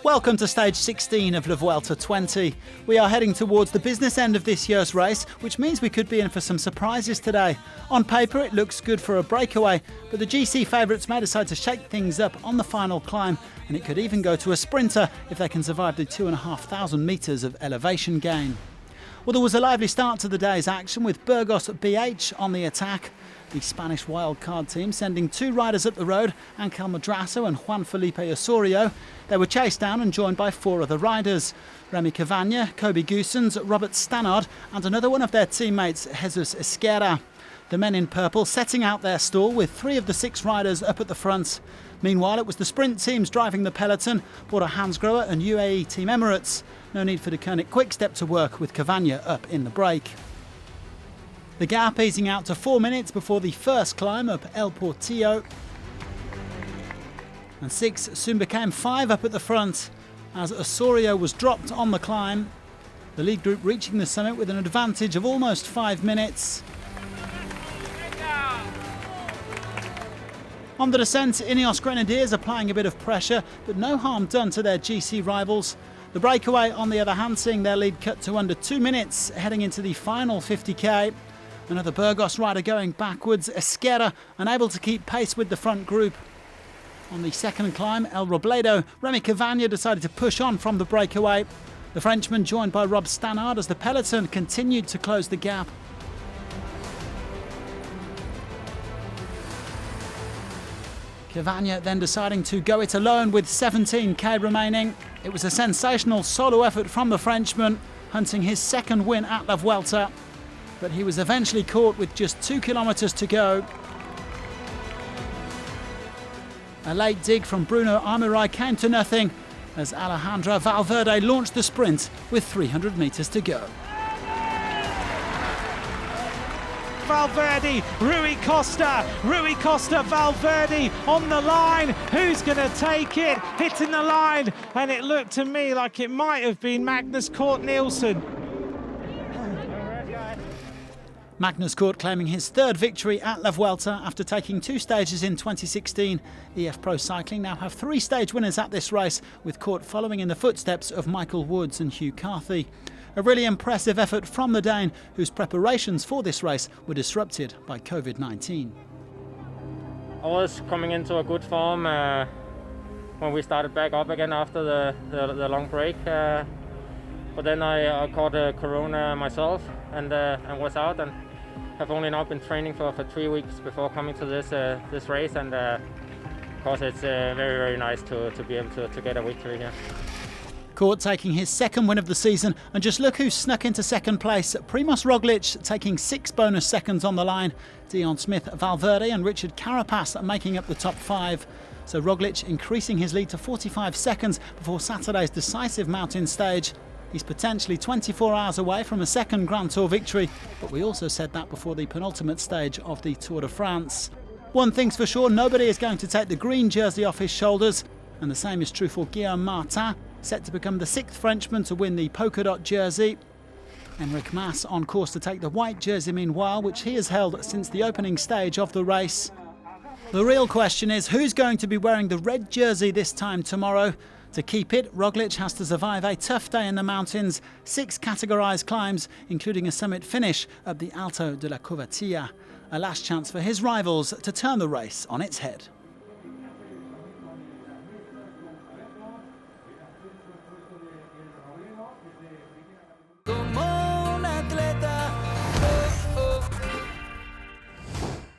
Welcome to stage 16 of Vuelta 20. We are heading towards the business end of this year's race, which means we could be in for some surprises today. On paper it looks good for a breakaway, but the GC favourites may decide to shake things up on the final climb, and it could even go to a sprinter if they can survive the 2,500 metres of elevation gain. Well, there was a lively start to the day's action with Burgos BH on the attack. The Spanish wildcard team sending two riders up the road, Ángel Madrazo and Juan Felipe Osorio. They were chased down and joined by four other riders: Remy Cavagna, Kobe Goossens, Robert Stannard and another one of their teammates, Jesus Esquerra. The men in purple setting out their stall with three of the six riders up at the front. Meanwhile, it was the sprint teams driving the peloton, Bora Hansgrohe and UAE Team Emirates. No need for the Koenig Quick-Step to work with Cavagna up in the break. The gap easing out to 4 minutes before the first climb up El Portillo. And 6 soon became 5 up at the front as Osorio was dropped on the climb. The lead group reaching the summit with an advantage of almost 5 minutes. On the descent, Ineos Grenadiers applying a bit of pressure, but no harm done to their GC rivals. The breakaway, on the other hand, seeing their lead cut to under 2 minutes heading into the final 50k. Another Burgos rider going backwards, Esquerra unable to keep pace with the front group. On the second climb, El Robledo, Remy Cavagna decided to push on from the breakaway. The Frenchman joined by Rob Stannard as the peloton continued to close the gap. Cavagna then deciding to go it alone with 17k remaining. It was a sensational solo effort from the Frenchman, hunting his second win at La Vuelta. But he was eventually caught with just 2 kilometres to go. A late dig from Bruno Armirail came to nothing as Alejandro Valverde launched the sprint with 300 metres to go. Valverde, Rui Costa, Valverde on the line. Who's going to take it? Hitting the line, and it looked to me like it might have been Magnus Cort Nielsen. Magnus Cort claiming his third victory at La Vuelta after taking 2 stages in 2016. EF Pro Cycling now have 3 stage winners at this race, with Cort following in the footsteps of Michael Woods and Hugh Carthy. A really impressive effort from the Dane, whose preparations for this race were disrupted by COVID-19. I was coming into a good form when we started back up again after the long break. But then I caught Corona myself and was out, and have only now been training for 3 weeks before coming to this race, and of course it's very, very nice to be able to get a victory here. Cort taking his second win of the season, and just look who snuck into second place. Primoz Roglic taking 6 bonus seconds on the line. Dion Smith, Valverde and Richard Carapaz making up the top 5. So Roglic increasing his lead to 45 seconds before Saturday's decisive mountain stage. He's potentially 24 hours away from a second Grand Tour victory, but we also said that before the penultimate stage of the Tour de France. One thing's for sure, nobody is going to take the green jersey off his shoulders, and the same is true for Guillaume Martin, set to become the 6th Frenchman to win the polka dot jersey. Enric Mas on course to take the white jersey meanwhile, which he has held since the opening stage of the race. The real question is, who's going to be wearing the red jersey this time tomorrow? To keep it, Roglic has to survive a tough day in the mountains, 6 categorised climbs, including a summit finish up the Alto de la Covatilla. A last chance for his rivals to turn the race on its head.